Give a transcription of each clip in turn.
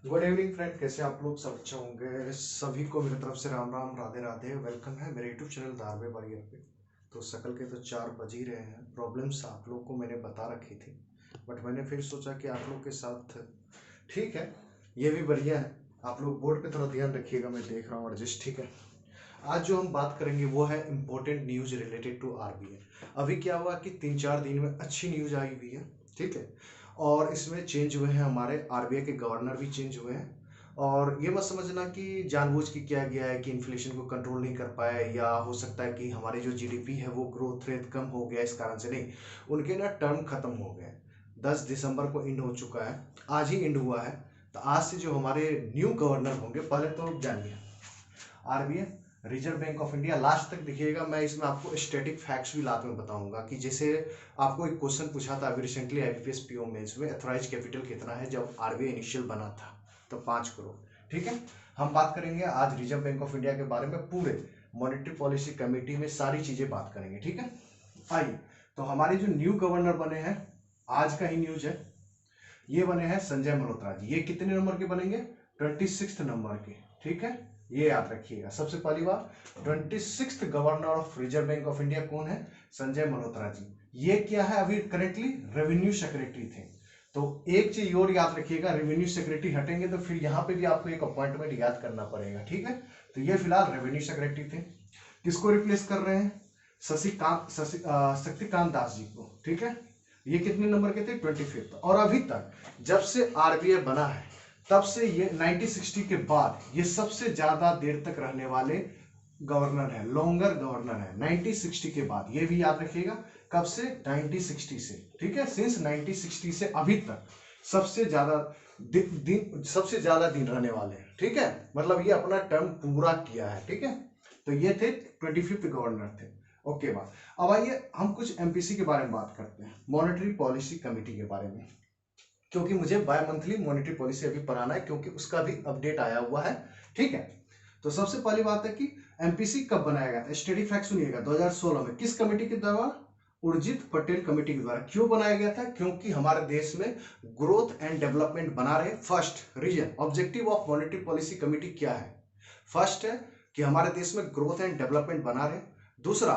Good evening friend, कैसे आप लोग? सब अच्छे होंगे। सभी को मेरी तरफ से राम राम, राधे राधे। वेलकम है मेरे यूट्यूब चैनल दारवे वॉरियर पे। तो सकल के तो 4 बज ही रहे हैं। प्रॉब्लम्स आप लोग को मैंने बता रखी थी, बट मैंने फिर सोचा कि आप लोग के साथ ठीक है, ये भी बढ़िया है। आप लोग बोर्ड पे थोड़ा ध्यान रखिएगा, मैं देख रहा हूँ एडजस्ट। ठीक है, आज जो हम बात करेंगे वो है important news related to RBI. अभी क्या हुआ कि 3-4 दिन में अच्छी न्यूज आई हुई है। ठीक है, और इसमें चेंज हुए हैं, हमारे आरबीआई के गवर्नर भी चेंज हुए हैं। और ये मत समझना कि जानबूझ के किया गया है कि इन्फ्लेशन को कंट्रोल नहीं कर पाए, या हो सकता है कि हमारी जो जीडीपी है वो ग्रोथ रेट कम हो गया इस कारण से। नहीं, उनके ना टर्म खत्म हो गए। 10 दिसंबर को इंड हो चुका है, आज ही इंड हुआ है। तो आज से जो हमारे न्यू गवर्नर होंगे, पहले तो जानिए RBI reserve bank of India. Last तक दिखिएगा, मैं इसमें आपको स्टैटिक फैक्ट्स भी लाते में बताऊंगा कि जैसे आपको एक क्वेश्चन पूछा था अभी रिसेंटली आईबीपीएस पीओ मेंस में, एथोराइज कैपिटल कितना है जब आरबीआई इनिशियल बना था, तो 5 करोड़। ठीक है, हम बात करेंगे आज रिजर्व बैंक ऑफ इंडिया के बारे में, पूरे मॉनेटरी पॉलिसी कमेटी में सारी चीजें बात करेंगे। ठीक है, आइए। तो हमारे जो न्यू गवर्नर बने हैं, आज का ही न्यूज है, ये बने हैं संजय मल्होत्रा जी। ये कितने नंबर के बनेंगे? 26 नंबर के। ठीक है, ये याद रखिएगा। सबसे पहली बार 26 governor of reserve bank of India कौन है? संजय मल्होत्रा जी। ये क्या है, अभी करेंटली रेवेन्यू सेक्रेटरी थे। तो एक चीज और याद रखिएगा, रेवेन्यू सेक्रेटरी हटेंगे तो फिर यहाँ पे भी आपको एक अपॉइंटमेंट याद करना पड़ेगा। ठीक है, तो ये फिलहाल रेवेन्यू सेक्रेटरी थे। किसको रिप्लेस कर रहे हैं? शक्तिकांत दास जी को। ठीक है, ये कितने नंबर के थे? 25। और अभी तक जब से आरबीआई बना है तब से ये 1960 के बाद ये सबसे ज्यादा देर तक रहने वाले गवर्नर है, लॉन्गर गवर्नर है 1960 के बाद। ये भी याद रखिएगा, कब से? 1960 से। ठीक है, सिंस 1960 से अभी तक सबसे ज्यादा सबसे ज्यादा दिन रहने वाले हैं। ठीक है, मतलब ये अपना टर्म पूरा किया है। ठीक है, तो ये थे 25th गवर्नर थे। ओके बात। अब आइए हम कुछ एमपीसी के बारे में बात करते हैं, मॉनेटरी पॉलिसी कमेटी के बारे में, क्योंकि मुझे बाय मंथली मॉनेटरी पॉलिसी अभी पढ़ाना है, क्योंकि उसका भी अपडेट आया हुआ है। ठीक है, तो सबसे पहली बात है कि एमपीसी कब बनाया गया था। स्टडी फैक्ट सुनिएगा, 2016 में। किस कमेटी के द्वारा? उर्जित पटेल कमेटी के द्वारा। क्यों बनाया गया था? क्योंकि हमारे देश में ग्रोथ एंड डेवलपमेंट बना रहे। First reason, objective of monetary policy committee क्या है? फर्स्ट है कि हमारे देश में ग्रोथ एंड डेवलपमेंट बना रहे। दूसरा,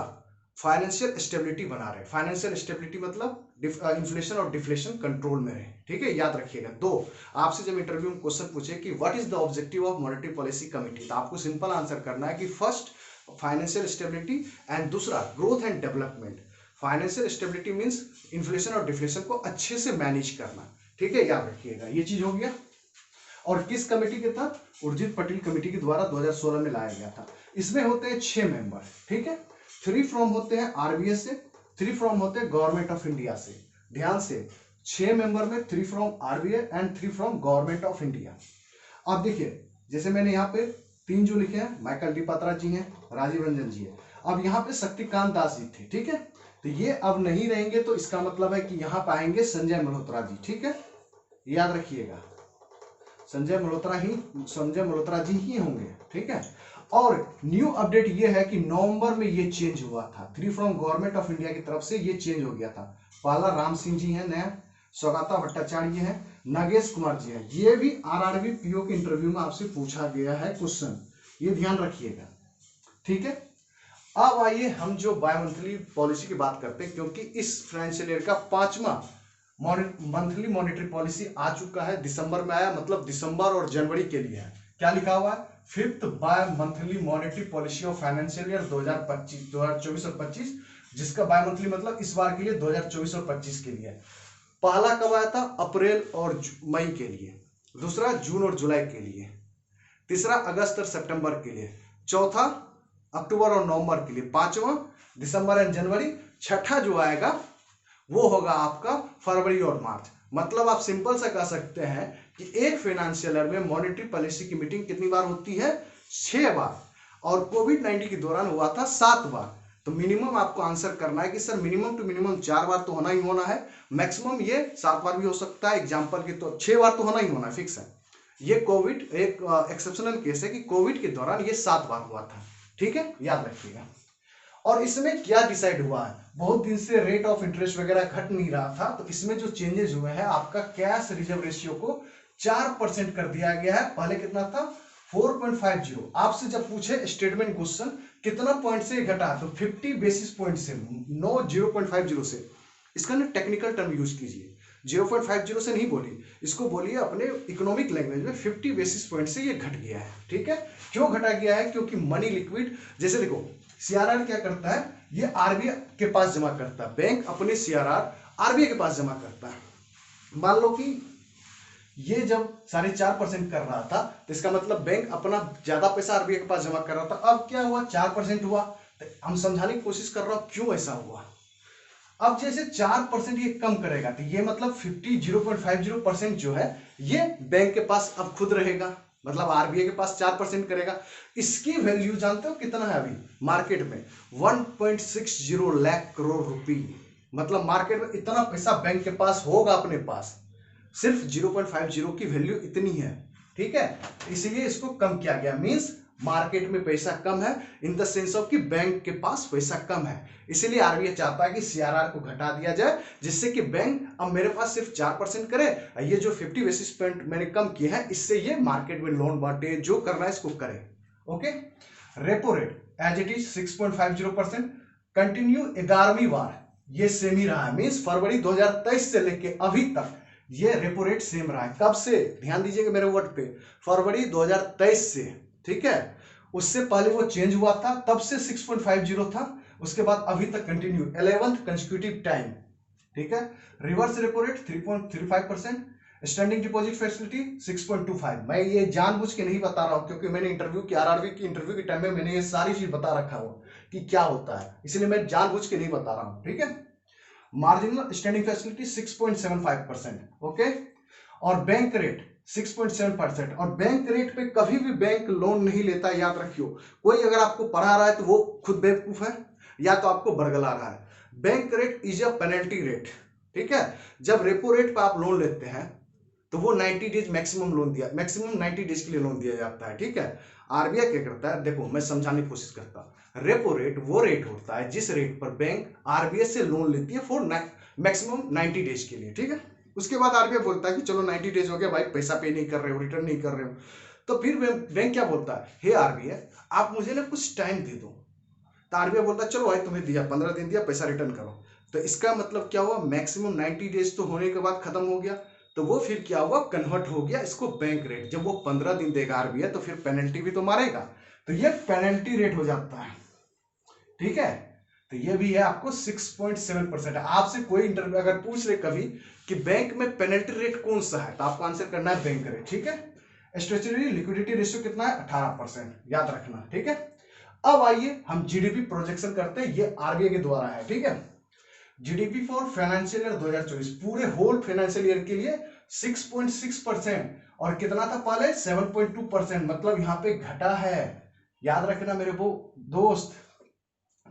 फाइनेंशियल स्टेबिलिटी बना रहे। फाइनेंशियल स्टेबिलिटी मतलब इन्फ्लेशन और डिफ्लेशन कंट्रोल में रहे। ठीक है, याद रखिएगा। दो, आपसे जब इंटरव्यू में क्वेश्चन पूछे कि what is the objective of monetary policy committee, तो आपको सिंपल आंसर करना है कि फर्स्ट फाइनेंशियल स्टेबिलिटी एंड दूसरा growth and development. Financial stability means inflation और डिफ्लेशन को अच्छे से मैनेज करना। ठीक है, याद रखिएगा, ये चीज हो गया। और किस कमेटी के तहत? उर्जित पटेल कमेटी के द्वारा 2016 में लाया गया था। इसमें होते हैं 6 मेंबर। ठीक है, 3 फ्रॉम होते हैं आरबीआई से, 3 फ्रॉम होते हैं गवर्नमेंट ऑफ इंडिया से। ध्यान से, 6 मेंबर में 3 from RBI and 3 from government of India. अब देखिए, जैसे मैंने यहाँ पे 3 जो लिखे हैं, माइकल डी पात्रा जी हैं, राजीव रंजन जी है। अब यहाँ पे शक्तिकांत दास जी थे। ठीक है, तो ये अब नहीं रहेंगे, तो इसका मतलब है कि यहाँ पाएंगे संजय मल्होत्रा जी। ठीक है, याद रखिएगा, संजय मल्होत्रा जी ही होंगे। ठीक है, और न्यू अपडेट ये है कि नवंबर में ये चेंज हुआ था। 3 फ्रॉम गवर्नमेंट ऑफ इंडिया की तरफ से ये चेंज हो गया था। पहला राम सिंह जी हैं नया, सौगाता भट्टाचार्य हैं, नागेश कुमार जी हैं। ये भी आरआरबी पीओ के इंटरव्यू में आपसे पूछा गया है क्वेश्चन, ये ध्यान रखिएगा। ठीक है, अब आइए हम जो बाय मंथली पॉलिसी की बात करते हैं, क्योंकि इस फाइनेंशियल ईयर का 5वां मंथली मॉनेटरी पॉलिसी आ चुका है। दिसंबर में आया, मतलब दिसंबर और जनवरी के लिए है। क्या लिखा हुआ है? 5th bimonthly monetary policy of financial year 2024 और 25, जिसका बाय मंथली मतलब इस बार के लिए 2024 और 25 के लिए। पहला कब आया था? अप्रैल और मई के लिए। दूसरा जून और जुलाई के लिए। तीसरा अगस्त और सितंबर के लिए। चौथा अक्टूबर और नवंबर के लिए। पांचवा दिसंबर एंड जनवरी। छठा जो आएगा वो होगा आपका फरवरी और मार्च। मतलब आप सिंपल सा कह सकते हैं कि एक फाइनेंशियल ईयर में मॉनेटरी पॉलिसी की मीटिंग कितनी बार होती है? 6 बार। और कोविड-19 के दौरान हुआ था 7 बार। तो मिनिमम आपको आंसर करना है कि सर मिनिमम टू मिनिमम 4 बार तो होना ही होना है। मैक्सिमम ये 7 बार भी हो सकता है, एग्जाम्पल के तो 6 बार तो होना ही होना है, फिक्स है। ये कोविड एक एक्सेप्शनल केस है कि कोविड के दौरान ये 7 बार हुआ था। ठीक है, याद रखिएगा। और इसमें क्या डिसाइड हुआ है? बहुत दिन से रेट ऑफ इंटरेस्ट वगैरह घट नहीं रहा था, तो इसमें जो चेंजेस हुए हैं, आपका कैश रिजर्व रेशियो को 4% कर दिया गया है। पहले कितना था 4.50। आपसे जब पूछे स्टेटमेंट क्वेश्चन कितना पॉइंट से घटा तो 50 बेसिस पॉइंट से, नो 0.50 से। इसका ना टेक्निकल टर्म यूज कीजिए, 0.50 से नहीं बोलिए, इसको बोलिए अपने इकोनॉमिक लैंग्वेज में 50 बेसिस पॉइंट से ये घट गया है। ठीक है, क्यों घटा गया है? क्योंकि मनी लिक्विड, जैसे देखो सीआरआर क्या करता है, ये आरबीआई के पास जमा करता है, बैंक अपने सीआरआर आरबीआई के पास जमा करता है। मान लो कि ये जब 4.5% कर रहा था तो इसका मतलब बैंक अपना ज्यादा पैसा आरबीआई के पास जमा कर रहा था। अब क्या हुआ, 4% हुआ। तो हम समझाने की कोशिश कर रहा हूं क्यों ऐसा हुआ। अब जैसे 4% ये कम करेगा तो ये मतलब 0.50% जो है ये बैंक के पास अब खुद रहेगा, मतलब आरबीआई के पास 4% करेगा। इसकी वैल्यू जानते हो कितना है अभी मार्केट में? 1.60 लाख करोड़ रुपए। मतलब मार्केट में इतना पैसा बैंक के पास होगा अपने पास, सिर्फ 0.50 की वैल्यू इतनी है। ठीक है, इसीलिए इसको कम किया गया। मींस मार्केट में पैसा कम है, इन द सेंस ऑफ कि बैंक के पास पैसा कम है। इसीलिए आरबीआई चाहता है कि सीआरआर को घटा दिया जाए, जिससे कि बैंक अब मेरे पास सिर्फ 4% करे, ये जो 50 बेसिस पॉइंट मैंने कम किया है इससे ये मार्केट में लोन बांटे, जो करना है इसको करे। Okay, repo rate as it is 6.50%, continue 11वीं बार ये सेम ही रहा है। मींस फरवरी 2023 से लेके अभी तक ये रेपो रेट सेम रहा है। कब से? ध्यान दीजिएगा मेरे वर्ड पे, फरवरी 2023 से। ठीक है, उससे पहले वो चेंज हुआ था, तब से 6.50 था, उसके बाद अभी तक कंटिन्यू 11th कंसेक्यूटिव टाइम। ठीक है, reverse repo rate 3.35%, standing deposit facility 6.25। मैं ये जानबूझ के नहीं बता रहा हूं क्योंकि मैंने इंटरव्यू की आरआरबी की इंटरव्यू के टाइम में मैंने ये सारी चीज बता रखा हुआ कि क्या होता है, इसलिए मैं जानबूझ के नहीं बता रहा हूं। ठीक है, मार्जिनल स्टैंडिंग फैसिलिटी 6.75%। ओके, और बैंक रेट 6.7%। और बैंक रेट पे कभी भी बैंक लोन नहीं लेता, याद रखियो। कोई अगर आपको पढ़ा रहा है तो वो खुद बेवकूफ है या तो आपको बरगला रहा है। Bank rate is a penalty rate. ठीक है, जब रेपो रेट पे आप लोन लेते हैं तो वो 90 डेज मैक्सिमम लोन दिया, मैक्सिमम 90 डेज के लिए लोन दिया जाता है। ठीक है, आरबीआई क्या करता है, देखो मैं समझाने की कोशिश करता हूं। रेपो रेट वो रेट होता है जिस रेट पर बैंक आरबीआई से लोन लेती है फॉर मैक्सिमम 90 डेज के लिए। ठीक है, उसके बाद आरबीआई बोलता है कि चलो 90 डेज हो गया भाई, पैसा पे नहीं कर रहे हो, रिटर्न नहीं कर रहे हो, तो फिर बैंक क्या बोलता है, हे आरबीआई आप मुझे ना कुछ टाइम दे दो। तो आरबीआई बोलता है चलो भाई तुम्हें दिया 15 दिन दिया, पैसा रिटर्न करो। तो इसका मतलब क्या हुआ, मैक्सिमम 90 डेज तो होने के बाद खत्म हो गया, तो वो फिर क्या हुआ, कन्वर्ट हो गया इसको बैंक रेट। जब वो 15 दिन देगा आरबीआई तो फिर पेनल्टी भी तो मारेगा, तो ये पेनल्टी रेट हो जाता है। ठीक है, तो ये भी है आपको 6.7%। आपसे कोई इंटरव्यू अगर पूछ ले कभी कि बैंक में पेनल्टी रेट कौन सा है, तो आपको आंसर करना है बैंक रेट। ठीक है, स्टेचुटरी लिक्विडिटी रेशियो कितना है, 18%, याद रखना। ठीक है, अब आइए हम जीडीपी प्रोजेक्शन करते हैं, ये आरबीआई के द्वारा है। ठीक है, जीडीपी फॉर फाइनेंशियल ईयर 2024, पूरे होल फाइनेंशियल ईयर के लिए 6.6%, और कितना था पहले 7.2%, मतलब यहाँ पे घटा है। याद रखना मेरे वो दोस्त,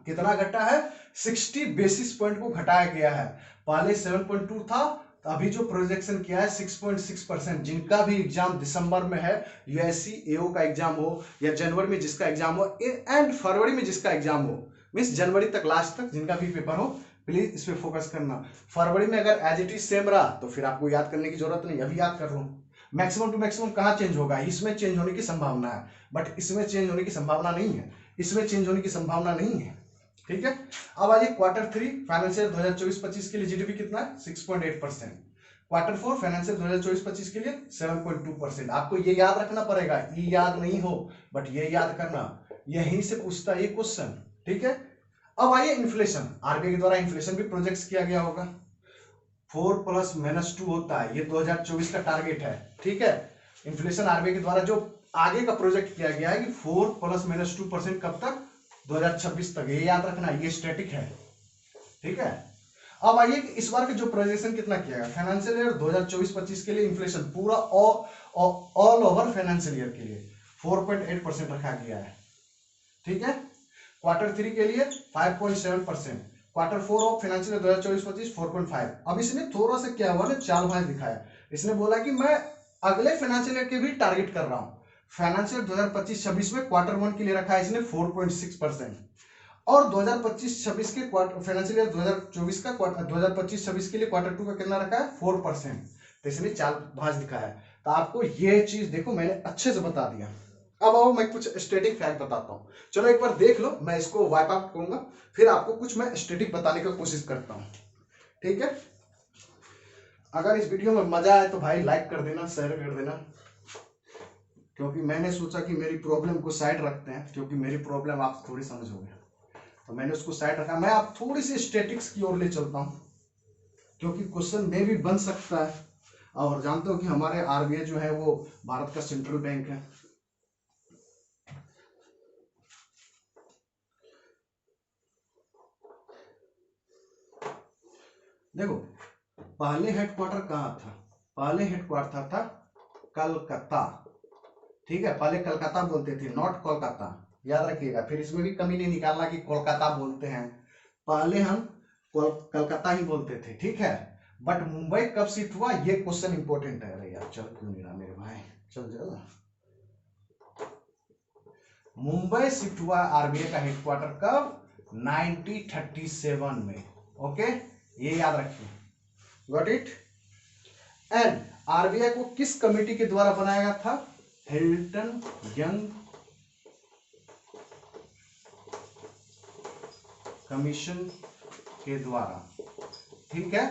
कितना घटा है, 60 बेसिस पॉइंट को घटाया गया है। पहले 7.2 था, तो अभी जो प्रोजेक्शन किया है 6.6%। जिनका भी एग्जाम दिसंबर में है, यूएससी एओ का एग्जाम हो या जनवरी में जिसका एग्जाम हो एंड फरवरी में जिसका एग्जाम हो, मीन्स जनवरी तक लास्ट तक जिनका भी पेपर हो, प्लीज इस पे फोकस करना। फरवरी में अगर एज इट इज सेम रहा तो फिर आपको याद करने की जरूरत नहीं, अभी याद कर लो। मैक्सिमम टू मैक्सिमम कहाँ चेंज होगा, इसमें चेंज होने की संभावना है, बट इसमें चेंज होने की संभावना नहीं है, इसमें चेंज होने की संभावना नहीं है। ठीक है, अब आइए Q3 फाइनेंशियल 2024-25 के लिए जीडीपी कितना है, 6.8%। Q4 फाइनेंशियल 2024-25 के लिए 7.2%। आपको ये याद रखना पड़ेगा, ये याद नहीं हो बट ये याद करना, यहीं से पूछता है ये क्वेश्चन। ठीक है, अब आइए इन्फ्लेशन, आरबीआई के द्वारा इन्फ्लेशन भी प्रोजेक्ट किया गया होगा, 4+-2 होता है, ये 2024 का टारगेट है। ठीक है, इन्फ्लेशन आरबीआई के द्वारा जो आगे का प्रोजेक्ट किया गया है कि 4+-2% कब तक, 2026 तक, ये याद रखना, ये स्टैटिक है। ठीक है, अब आइए कि इस बार के जो प्रोजेक्शन कितना किया गया फाइनेंशियल ईयर 2024-25 के लिए, इन्फ्लेशन पूरा ऑल ओवर फाइनेंशियल ईयर के लिए 4.8% रखा गया है। ठीक है, Q3 के लिए 5.7%, Q4 ऑफ फाइनेंशियल ईयर 2024-25 4.5। अब इसने थोड़ा सा क्या हुआ ना, चालबाज दिखाया, इसने बोला कि मैं अगले फाइनेंशियल ईयर के भी टारगेट कर रहा हूं। फाइनेंशियल 2025-26 में Q1 के लिए रखा है इसने 4.6%, और 2025-26 के फाइनेंशियल ईयर 2024 का 2025-26 के लिए Q2 का कितना रखा है, 4%। तो इसने चाल भाज दिखाया है। तो आपको ये चीज देखो मैंने अच्छे से बता दिया। अब आओ मैं कुछ स्टैटिक फैक्ट बताता हूँ। चलो एक बार देख लो, मैं इसको वाइप आउट करूंगा, फिर आपको कुछ मैं स्टैटिक बताने का कोशिश करता हूँ, ठीक है। अगर इस वीडियो में मजा आए तो भाई लाइक कर देना, शेयर कर देना, क्योंकि मैंने सोचा कि मेरी प्रॉब्लम को साइड रखते हैं, क्योंकि मेरी प्रॉब्लम आप थोड़ी समझोगे, तो मैंने उसको साइड रखा। मैं आप थोड़ी सी स्टैटिक्स की ओर ले चलता हूँ, क्योंकि क्वेश्चन में भी बन सकता है। और जानते हो कि हमारे आरबीआई जो है वो भारत का सेंट्रल बैंक है। देखो पहले हेडक्वार्टर कहाँ था, पहले हेडक्वार्टर था कलकत्ता, ठीक है। पहले कलकत्ता बोलते थे, नॉट कोलकाता, याद रखिएगा। फिर इसमें भी कमी नहीं निकालना कि कोलकाता बोलते हैं, पहले हम कलकत्ता ही बोलते थे, ठीक है। बट मुंबई कब शिफ्ट हुआ, ये क्वेश्चन इंपॉर्टेंट है। अरे यार चल क्यों नहीं रहा मेरे भाई, चल चल। मुंबई शिफ्ट हुआ आरबीआई का हेडक्वार्टर कब, 1937 में, ओके, ये याद रखिए, गॉट इट। एंड आरबीआई को किस कमेटी के द्वारा बनाया गया था, हिल्टन यंग कमीशन के द्वारा, ठीक है।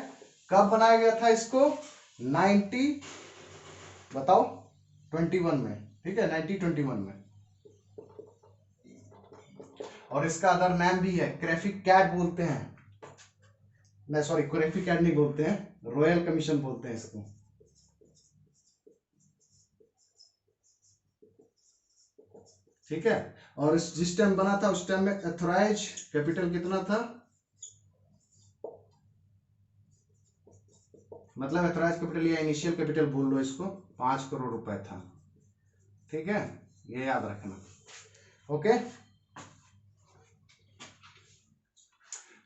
कब बनाया गया था इसको, 90 बताओ 21 में, ठीक है, 1921 में। और इसका अदर नाम भी है, क्रेफिक कैट बोलते हैं, नहीं सॉरी क्रेफिक कैट नहीं बोलते हैं, रॉयल कमीशन बोलते हैं इसको, ठीक है। और जिस टाइम बना था उस टाइम में एथोराइज कैपिटल कितना था, मतलब एथोराइज कैपिटल या इनिशियल कैपिटल बोल लो इसको, 5 करोड़ रुपए था, ठीक है, ये याद रखना, ओके।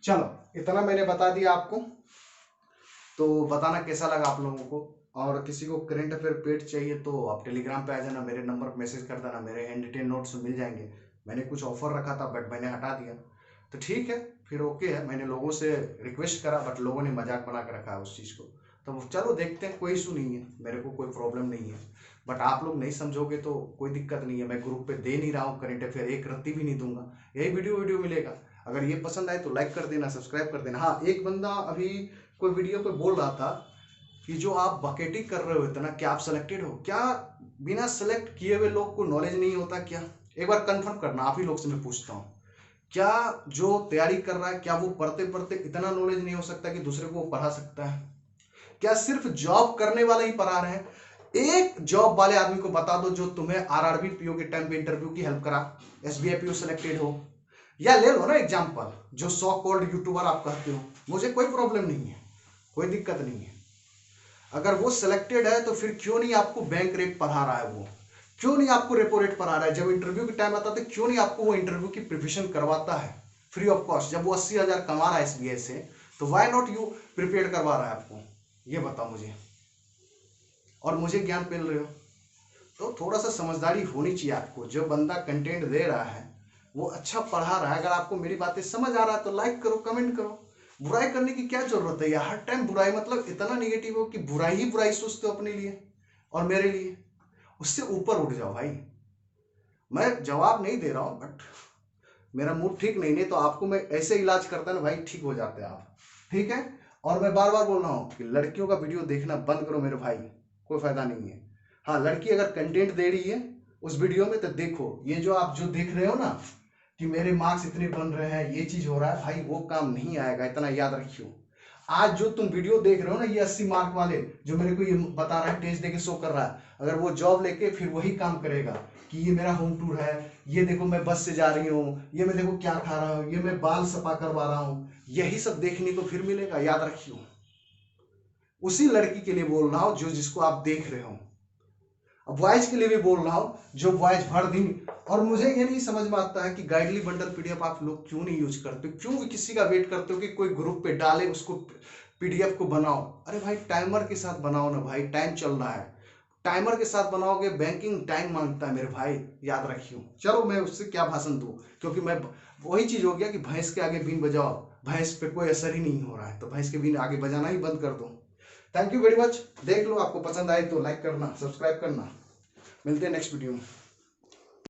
चलो इतना मैंने बता दिया आपको, तो बताना कैसा लगा आप लोगों को। और किसी को करंट अफेयर पेड चाहिए तो आप टेलीग्राम पे आ जाना, मेरे नंबर पर मैसेज कर देना, मेरे हैंड रिटेन नोट्स मिल जाएंगे। मैंने कुछ ऑफर रखा था बट मैंने हटा दिया, तो ठीक है, फिर ओके है। मैंने लोगों से रिक्वेस्ट करा बट लोगों ने मजाक बना कर रखा है उस चीज़ को, तो चलो देखते हैं, कोई इशू नहीं है, मेरे को कोई प्रॉब्लम नहीं है। बट आप लोग नहीं समझोगे तो कोई दिक्कत नहीं है, मैं ग्रुप पे दे नहीं रहा हूँ करंट अफेयर, एक रत्ती भी नहीं दूंगा, यही वीडियो मिलेगा। अगर ये पसंद आए तो लाइक कर देना, सब्सक्राइब कर देना। हाँ एक बंदा अभी कोई वीडियो पे बोल रहा था कि जो आप बकेटिंग कर रहे हो इतना, क्या आप सिलेक्टेड हो क्या, बिना सेलेक्ट किए हुए लोग को नॉलेज नहीं होता क्या, एक बार कंफर्म करना, आप ही लोग से मैं पूछता हूँ, क्या जो तैयारी कर रहा है क्या वो पढ़ते पढ़ते इतना नॉलेज नहीं हो सकता कि दूसरे को वो पढ़ा सकता है, क्या सिर्फ जॉब करने वाले ही पढ़ा रहे हैं। एक जॉब वाले आदमी को बता दो जो तुम्हें आरआरबी पीओ के टाइम पे इंटरव्यू की हेल्प करा, एसबीआई पीओ सिलेक्टेड हो, या ले लो ना एग्जांपल जो सो कॉल्ड यूट्यूबर आप कहते हो, मुझे कोई प्रॉब्लम नहीं है, कोई दिक्कत नहीं है। अगर वो सिलेक्टेड है तो फिर क्यों नहीं आपको बैंक रेट पढ़ा रहा है, वो क्यों नहीं आपको रेपो रेट पढ़ा रहा है, जब इंटरव्यू के टाइम आता है क्यों नहीं आपको वो इंटरव्यू की प्रिपरेशन करवाता है फ्री ऑफ कॉस्ट, जब वो 80,000 कमा रहा है एसबीआई से, तो वाई नॉट यू प्रिपेयर करवा रहा है आपको, ये बताओ मुझे। और मुझे ज्ञान मिल रहे हो तो थोड़ा सा समझदारी होनी चाहिए आपको, जो बंदा कंटेंट दे रहा है वो अच्छा पढ़ा रहा है, अगर आपको मेरी बातें समझ आ रहा है तो लाइक करो, कमेंट करो, बुराई करने की क्या जरूरत है यार, हर टाइम बुराई मतलब इतना निगेटिव हो कि बुराई ही बुराई सोचते हो अपने लिए और मेरे लिए, उससे ऊपर उठ जाओ भाई। मैं जवाब नहीं दे रहा हूं बट मेरा मूड ठीक नहीं तो आपको मैं ऐसे इलाज करता ना भाई, ठीक हो जाते हैं आप, ठीक है। और मैं बार बार बोल रहा हूँ कि लड़कियों का वीडियो देखना बंद करो मेरे भाई, कोई फायदा नहीं है। हाँ लड़की अगर कंटेंट दे रही है उस वीडियो में तो देखो, ये जो आप जो देख रहे हो ना कि मेरे मार्क्स इतने बन रहे हैं, ये चीज हो रहा है, भाई वो काम नहीं आएगा, इतना याद रखियो। आज जो तुम वीडियो देख रहे हो ना, ये 80 मार्क वाले जो मेरे को ये बता रहा है, टेस्ट देके शो कर रहा है, अगर वो जॉब लेके फिर वही काम करेगा कि ये मेरा होम टूर है, ये देखो मैं बस से जा रही हूँ, ये मैं देखो क्या खा रहा हूँ, ये मैं बाल सफा करवा रहा हूँ, यही सब देखने को फिर मिलेगा, याद रखियो। उसी लड़की के लिए बोल रहा हूँ जो जिसको आप देख रहे हो, अब बॉयज के लिए भी बोल रहा हूं जो बॉयज भर दिन। और मुझे ये नहीं समझ में आता है कि गाइडली बंडल पीडीएफ आप लोग क्यों नहीं यूज करते, क्यों भी किसी का वेट करते हो कि कोई ग्रुप पे डाले उसको पीडीएफ को बनाओ। अरे भाई टाइमर के साथ बनाओ ना भाई, टाइम चल रहा है, टाइमर के साथ बनाओगे, बैंकिंग टाइम मांगता है मेरे भाई, याद रखियो। चलो मैं उससे क्या भाषण दूं, क्योंकि मैं वही चीज हो गया कि भैंस के आगे बीन बजाओ, भैंस पे कोई असर ही नहीं हो रहा है, तो भैंस के बीन आगे बजाना ही बंद कर दो। Thank you very much. देख लो, आपको पसंद आए तो लाइक करना, सब्सक्राइब करना। मिलते हैं नेक्स्ट वीडियो में।